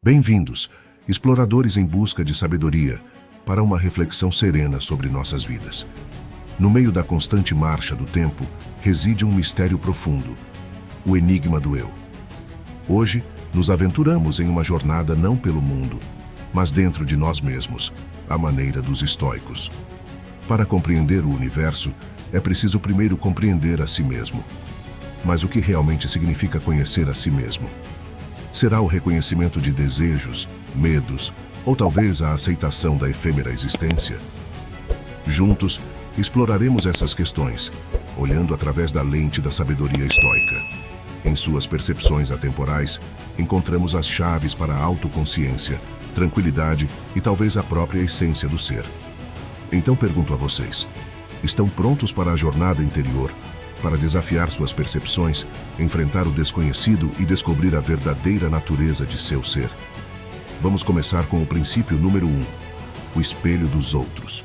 Bem-vindos, exploradores em busca de sabedoria, para uma reflexão serena sobre nossas vidas. No meio da constante marcha do tempo, reside um mistério profundo, o enigma do eu. Hoje, nos aventuramos em uma jornada não pelo mundo, mas dentro de nós mesmos, à maneira dos estoicos. Para compreender o universo, é preciso primeiro compreender a si mesmo. Mas o que realmente significa conhecer a si mesmo? Será o reconhecimento de desejos, medos, ou talvez a aceitação da efêmera existência? Juntos, exploraremos essas questões, olhando através da lente da sabedoria estoica. Em suas percepções atemporais, encontramos as chaves para a autoconsciência, tranquilidade e talvez a própria essência do ser. Então pergunto a vocês, estão prontos para a jornada interior, para desafiar suas percepções, enfrentar o desconhecido e descobrir a verdadeira natureza de seu ser? Vamos começar com o princípio número 1, o espelho dos outros.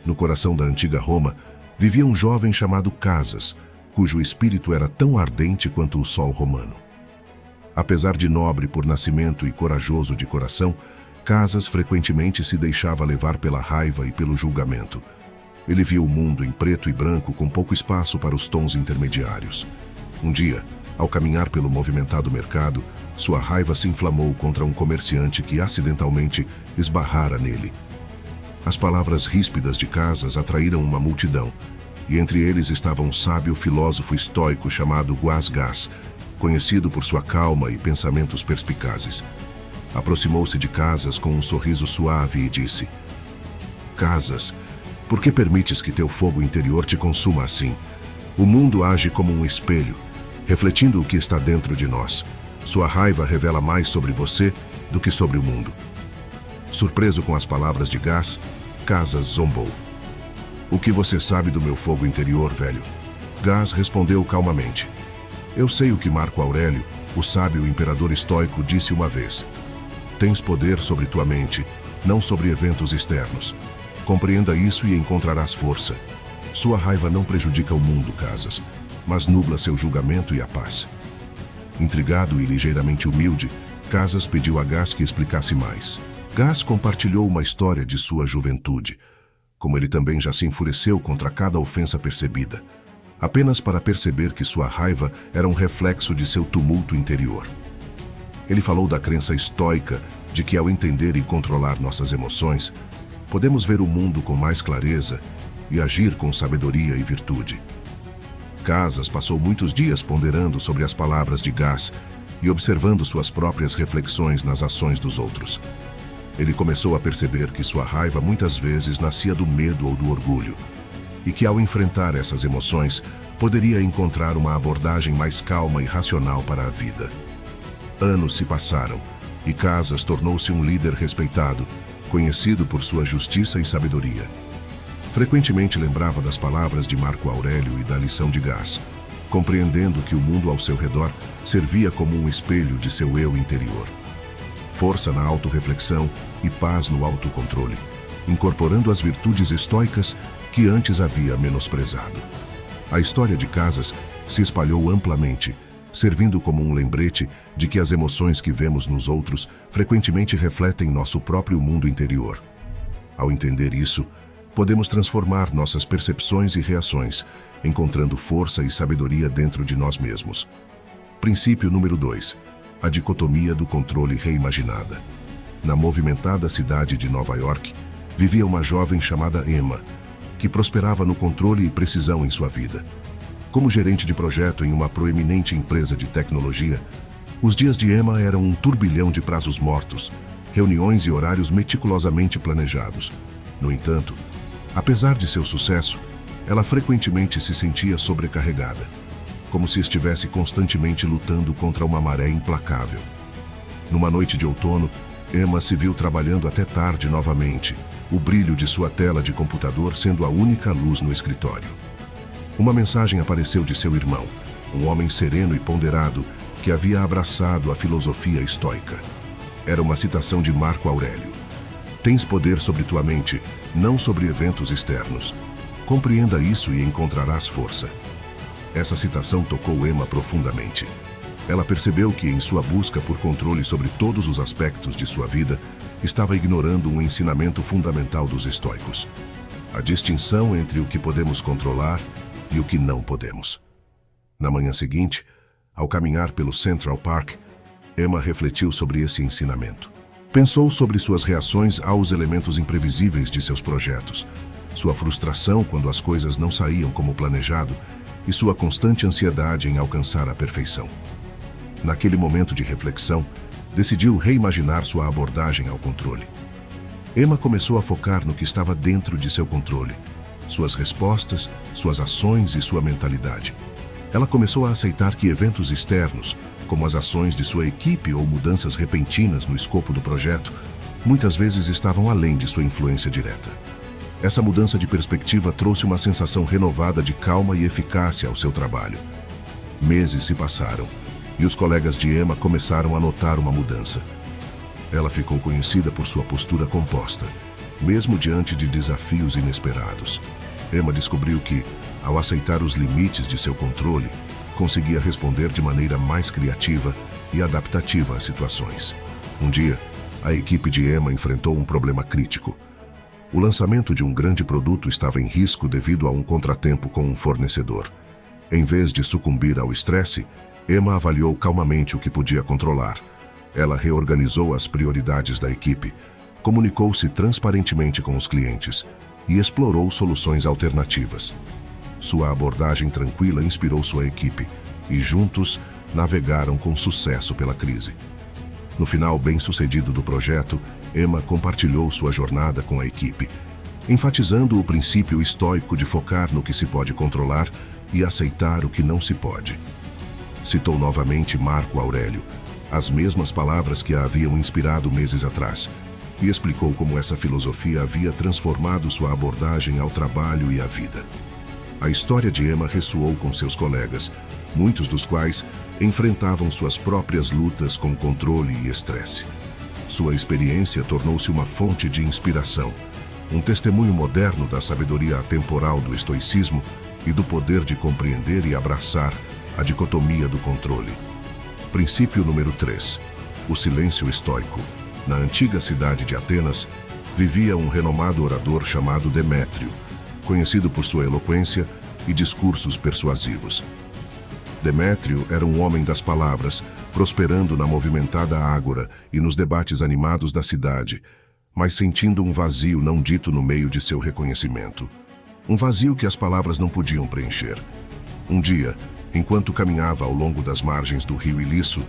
No coração da antiga Roma, vivia um jovem chamado Casas, cujo espírito era tão ardente quanto o sol romano. Apesar de nobre por nascimento e corajoso de coração, Casas frequentemente se deixava levar pela raiva e pelo julgamento. Ele via o mundo em preto e branco com pouco espaço para os tons intermediários. Um dia, ao caminhar pelo movimentado mercado, sua raiva se inflamou contra um comerciante que acidentalmente esbarrara nele. As palavras ríspidas de Casas atraíram uma multidão, e entre eles estava um sábio filósofo estoico chamado Guasgas, conhecido por sua calma e pensamentos perspicazes. Aproximou-se de Casas com um sorriso suave e disse: Casas, por que permites que teu fogo interior te consuma assim? O mundo age como um espelho, refletindo o que está dentro de nós. Sua raiva revela mais sobre você do que sobre o mundo. Surpreso com as palavras de Gas, Casas zombou. O que você sabe do meu fogo interior, velho? Gas respondeu calmamente. Eu sei o que Marco Aurélio, o sábio imperador estoico, disse uma vez. Tens poder sobre tua mente, não sobre eventos externos. Compreenda isso e encontrarás força. Sua raiva não prejudica o mundo, Casas, mas nubla seu julgamento e a paz. Intrigado e ligeiramente humilde, Casas pediu a Gas que explicasse mais. Gas compartilhou uma história de sua juventude, como ele também já se enfureceu contra cada ofensa percebida, apenas para perceber que sua raiva era um reflexo de seu tumulto interior. Ele falou da crença estoica de que, ao entender e controlar nossas emoções, podemos ver o mundo com mais clareza e agir com sabedoria e virtude. Casas passou muitos dias ponderando sobre as palavras de Gas e observando suas próprias reflexões nas ações dos outros. Ele começou a perceber que sua raiva muitas vezes nascia do medo ou do orgulho, e que, ao enfrentar essas emoções, poderia encontrar uma abordagem mais calma e racional para a vida. Anos se passaram, e Casas tornou-se um líder respeitado, conhecido por sua justiça e sabedoria. Frequentemente lembrava das palavras de Marco Aurélio e da lição de Gas, compreendendo que o mundo ao seu redor servia como um espelho de seu eu interior. Força na autorreflexão e paz no autocontrole, incorporando as virtudes estoicas que antes havia menosprezado. A história de Casas se espalhou amplamente, servindo como um lembrete de que as emoções que vemos nos outros frequentemente refletem nosso próprio mundo interior. Ao entender isso, podemos transformar nossas percepções e reações, encontrando força e sabedoria dentro de nós mesmos. Princípio número 2. A dicotomia do controle reimaginada. Na movimentada cidade de Nova York, vivia uma jovem chamada Emma, que prosperava no controle e precisão em sua vida. Como gerente de projeto em uma proeminente empresa de tecnologia, os dias de Emma eram um turbilhão de prazos mortos, reuniões e horários meticulosamente planejados. No entanto, apesar de seu sucesso, ela frequentemente se sentia sobrecarregada, como se estivesse constantemente lutando contra uma maré implacável. Numa noite de outono, Emma se viu trabalhando até tarde novamente, o brilho de sua tela de computador sendo a única luz no escritório. Uma mensagem apareceu de seu irmão, um homem sereno e ponderado que havia abraçado a filosofia estoica. Era uma citação de Marco Aurélio. Tens poder sobre tua mente, não sobre eventos externos. Compreenda isso e encontrarás força. Essa citação tocou Emma profundamente. Ela percebeu que, em sua busca por controle sobre todos os aspectos de sua vida, estava ignorando um ensinamento fundamental dos estoicos: a distinção entre o que podemos controlar e o que não podemos. Na manhã seguinte, ao caminhar pelo Central Park, Emma refletiu sobre esse ensinamento. Pensou sobre suas reações aos elementos imprevisíveis de seus projetos, sua frustração quando as coisas não saíam como planejado e sua constante ansiedade em alcançar a perfeição. Naquele momento de reflexão, decidiu reimaginar sua abordagem ao controle. Emma começou a focar no que estava dentro de seu controle, suas respostas, suas ações e sua mentalidade. Ela começou a aceitar que eventos externos, como as ações de sua equipe ou mudanças repentinas no escopo do projeto, muitas vezes estavam além de sua influência direta. Essa mudança de perspectiva trouxe uma sensação renovada de calma e eficácia ao seu trabalho. Meses se passaram e os colegas de Emma começaram a notar uma mudança. Ela ficou conhecida por sua postura composta, mesmo diante de desafios inesperados. Emma descobriu que, ao aceitar os limites de seu controle, conseguia responder de maneira mais criativa e adaptativa às situações. Um dia, a equipe de Emma enfrentou um problema crítico. O lançamento de um grande produto estava em risco devido a um contratempo com um fornecedor. Em vez de sucumbir ao estresse, Emma avaliou calmamente o que podia controlar. Ela reorganizou as prioridades da equipe, comunicou-se transparentemente com os clientes e explorou soluções alternativas. Sua abordagem tranquila inspirou sua equipe e, juntos, navegaram com sucesso pela crise. No final bem-sucedido do projeto, Emma compartilhou sua jornada com a equipe, enfatizando o princípio estoico de focar no que se pode controlar e aceitar o que não se pode. Citou novamente Marco Aurélio, as mesmas palavras que a haviam inspirado meses atrás, e explicou como essa filosofia havia transformado sua abordagem ao trabalho e à vida. A história de Emma ressoou com seus colegas, muitos dos quais enfrentavam suas próprias lutas com controle e estresse. Sua experiência tornou-se uma fonte de inspiração, um testemunho moderno da sabedoria atemporal do estoicismo e do poder de compreender e abraçar a dicotomia do controle. Princípio número 3. O silêncio estoico. Na antiga cidade de Atenas, vivia um renomado orador chamado Demétrio, conhecido por sua eloquência e discursos persuasivos. Demétrio era um homem das palavras, prosperando na movimentada ágora e nos debates animados da cidade, mas sentindo um vazio não dito no meio de seu reconhecimento. Um vazio que as palavras não podiam preencher. Um dia, enquanto caminhava ao longo das margens do rio Ilisso,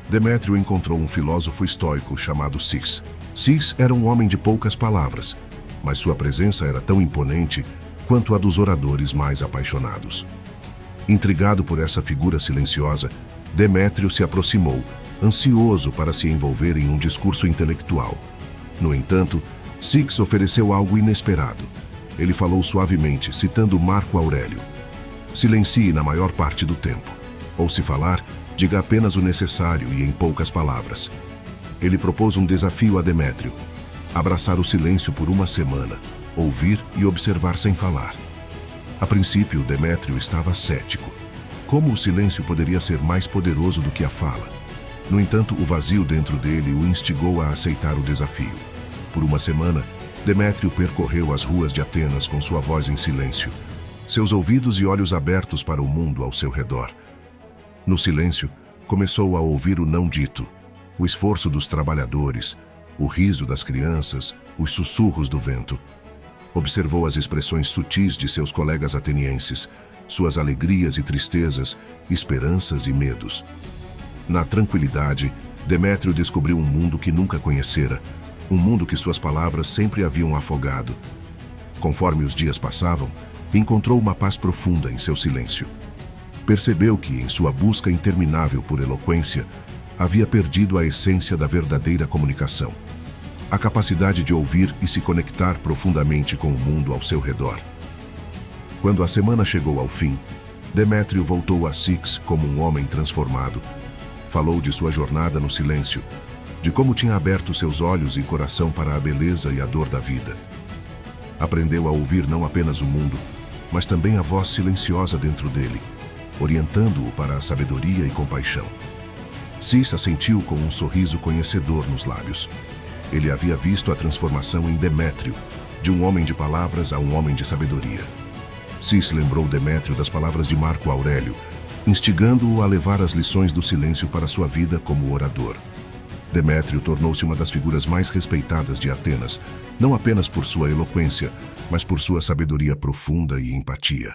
Demétrio encontrou um filósofo estoico chamado Cis. Cis era um homem de poucas palavras, mas sua presença era tão imponente quanto a dos oradores mais apaixonados. Intrigado por essa figura silenciosa, Demétrio se aproximou, ansioso para se envolver em um discurso intelectual. No entanto, Cis ofereceu algo inesperado. Ele falou suavemente, citando Marco Aurélio: "Silencie na maior parte do tempo. Ou, se falar, diga apenas o necessário e em poucas palavras." Ele propôs um desafio a Demétrio: abraçar o silêncio por uma semana, ouvir e observar sem falar. A princípio, Demétrio estava cético. Como o silêncio poderia ser mais poderoso do que a fala? No entanto, o vazio dentro dele o instigou a aceitar o desafio. Por uma semana, Demétrio percorreu as ruas de Atenas com sua voz em silêncio, seus ouvidos e olhos abertos para o mundo ao seu redor. No silêncio, começou a ouvir o não dito, o esforço dos trabalhadores, o riso das crianças, os sussurros do vento. Observou as expressões sutis de seus colegas atenienses, suas alegrias e tristezas, esperanças e medos. Na tranquilidade, Demétrio descobriu um mundo que nunca conhecera, um mundo que suas palavras sempre haviam afogado. Conforme os dias passavam, encontrou uma paz profunda em seu silêncio. Percebeu que, em sua busca interminável por eloquência, havia perdido a essência da verdadeira comunicação, a capacidade de ouvir e se conectar profundamente com o mundo ao seu redor. Quando a semana chegou ao fim, Demétrio voltou a Cis como um homem transformado. Falou de sua jornada no silêncio, de como tinha aberto seus olhos e coração para a beleza e a dor da vida. Aprendeu a ouvir não apenas o mundo, mas também a voz silenciosa dentro dele, orientando-o para a sabedoria e compaixão. Cis assentiu com um sorriso conhecedor nos lábios. Ele havia visto a transformação em Demétrio, de um homem de palavras a um homem de sabedoria. Cis lembrou Demétrio das palavras de Marco Aurélio, instigando-o a levar as lições do silêncio para sua vida como orador. Demétrio tornou-se uma das figuras mais respeitadas de Atenas, não apenas por sua eloquência, mas por sua sabedoria profunda e empatia.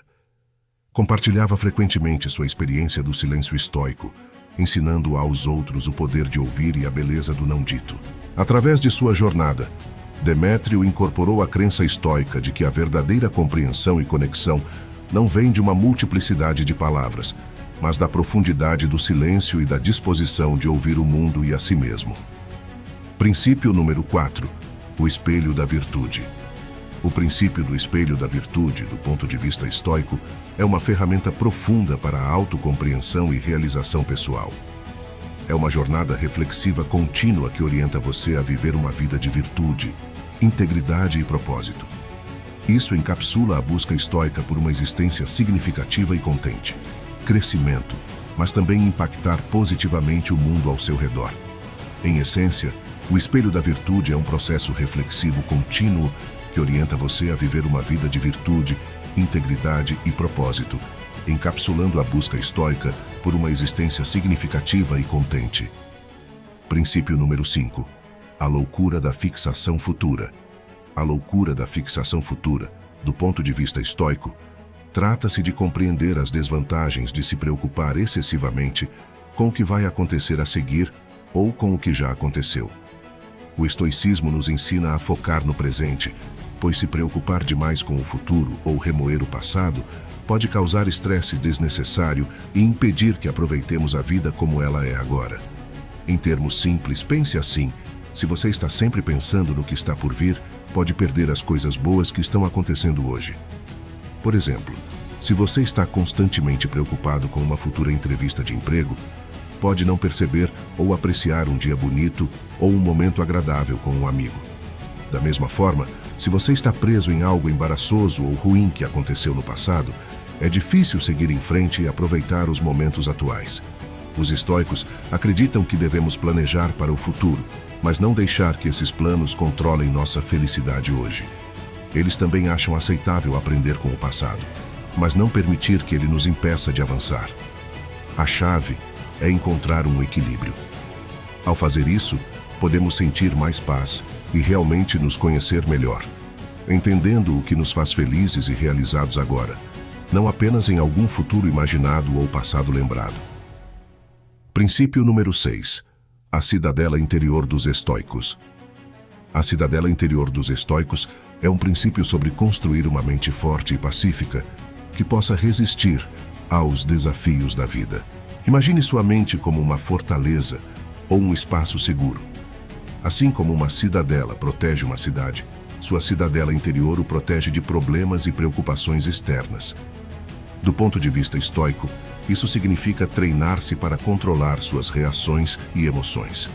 Compartilhava frequentemente sua experiência do silêncio estoico, ensinando aos outros o poder de ouvir e a beleza do não dito. Através de sua jornada, Demétrio incorporou a crença estoica de que a verdadeira compreensão e conexão não vem de uma multiplicidade de palavras, mas da profundidade do silêncio e da disposição de ouvir o mundo e a si mesmo. Princípio número 4. O espelho da virtude. O princípio do espelho da virtude, do ponto de vista estoico, é uma ferramenta profunda para a autocompreensão e realização pessoal. É uma jornada reflexiva contínua que orienta você a viver uma vida de virtude, integridade e propósito. Isso encapsula a busca estoica por uma existência significativa e contente, crescimento, mas também impactar positivamente o mundo ao seu redor. Em essência, o espelho da virtude é um processo reflexivo contínuo que orienta você a viver uma vida de virtude, integridade e propósito, encapsulando a busca estoica por uma existência significativa e contente. Princípio número 5. A loucura da fixação futura. A loucura da fixação futura, do ponto de vista estoico, trata-se de compreender as desvantagens de se preocupar excessivamente com o que vai acontecer a seguir ou com o que já aconteceu. O estoicismo nos ensina a focar no presente, pois se preocupar demais com o futuro ou remoer o passado pode causar estresse desnecessário e impedir que aproveitemos a vida como ela é agora. Em termos simples, pense assim: se você está sempre pensando no que está por vir, pode perder as coisas boas que estão acontecendo hoje. Por exemplo, se você está constantemente preocupado com uma futura entrevista de emprego, pode não perceber ou apreciar um dia bonito ou um momento agradável com um amigo. Da mesma forma, se você está preso em algo embaraçoso ou ruim que aconteceu no passado, é difícil seguir em frente e aproveitar os momentos atuais. Os estoicos acreditam que devemos planejar para o futuro, mas não deixar que esses planos controlem nossa felicidade hoje. Eles também acham aceitável aprender com o passado, mas não permitir que ele nos impeça de avançar. A chave é encontrar um equilíbrio. Ao fazer isso, podemos sentir mais paz e realmente nos conhecer melhor, entendendo o que nos faz felizes e realizados agora, não apenas em algum futuro imaginado ou passado lembrado. Princípio número 6. A cidadela interior dos estoicos. A cidadela interior dos estoicos é um princípio sobre construir uma mente forte e pacífica que possa resistir aos desafios da vida. Imagine sua mente como uma fortaleza ou um espaço seguro. Assim como uma cidadela protege uma cidade, sua cidadela interior o protege de problemas e preocupações externas. Do ponto de vista estoico, isso significa treinar-se para controlar suas reações e emoções.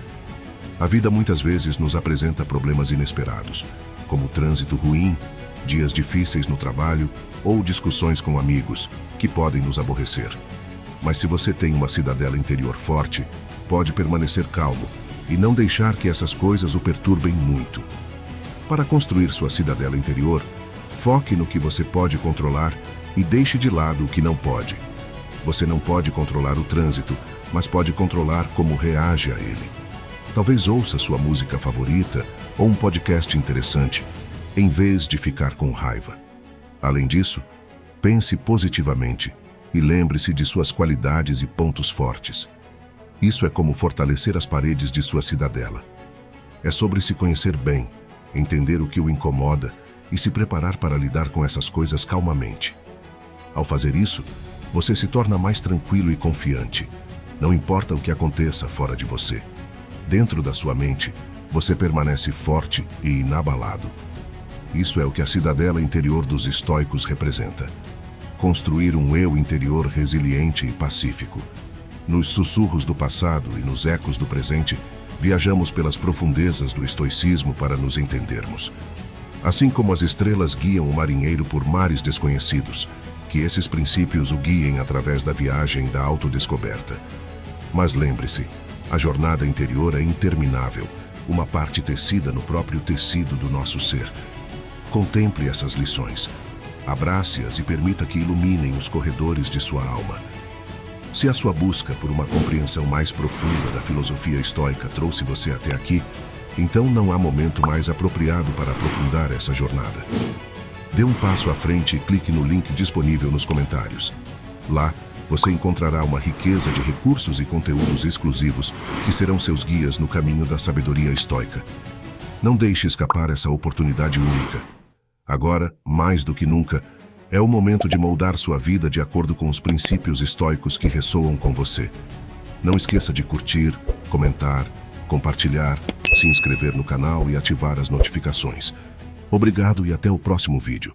A vida muitas vezes nos apresenta problemas inesperados, como trânsito ruim, dias difíceis no trabalho ou discussões com amigos que podem nos aborrecer. Mas se você tem uma cidadela interior forte, pode permanecer calmo e não deixar que essas coisas o perturbem muito. Para construir sua cidadela interior, foque no que você pode controlar e deixe de lado o que não pode. Você não pode controlar o trânsito, mas pode controlar como reage a ele. Talvez ouça sua música favorita ou um podcast interessante, em vez de ficar com raiva. Além disso, pense positivamente e lembre-se de suas qualidades e pontos fortes. Isso é como fortalecer as paredes de sua cidadela. É sobre se conhecer bem, entender o que o incomoda e se preparar para lidar com essas coisas calmamente. Ao fazer isso, você se torna mais tranquilo e confiante. Não importa o que aconteça fora de você. Dentro da sua mente, você permanece forte e inabalado. Isso é o que a cidadela interior dos estoicos representa. Construir um eu interior resiliente e pacífico. Nos sussurros do passado e nos ecos do presente, viajamos pelas profundezas do estoicismo para nos entendermos. Assim como as estrelas guiam o marinheiro por mares desconhecidos, que esses princípios o guiem através da viagem da autodescoberta. Mas lembre-se, A jornada interior é interminável, uma parte tecida no próprio tecido do nosso ser. Contemple essas lições. Abrace-as e permita que iluminem os corredores de sua alma. Se a sua busca por uma compreensão mais profunda da filosofia estoica trouxe você até aqui, então não há momento mais apropriado para aprofundar essa jornada. Dê um passo à frente e clique no link disponível nos comentários. Lá, você encontrará uma riqueza de recursos e conteúdos exclusivos que serão seus guias no caminho da sabedoria estoica. Não deixe escapar essa oportunidade única. Agora, mais do que nunca, é o momento de moldar sua vida de acordo com os princípios estoicos que ressoam com você. Não esqueça de curtir, comentar, compartilhar, se inscrever no canal e ativar as notificações. Obrigado e até o próximo vídeo.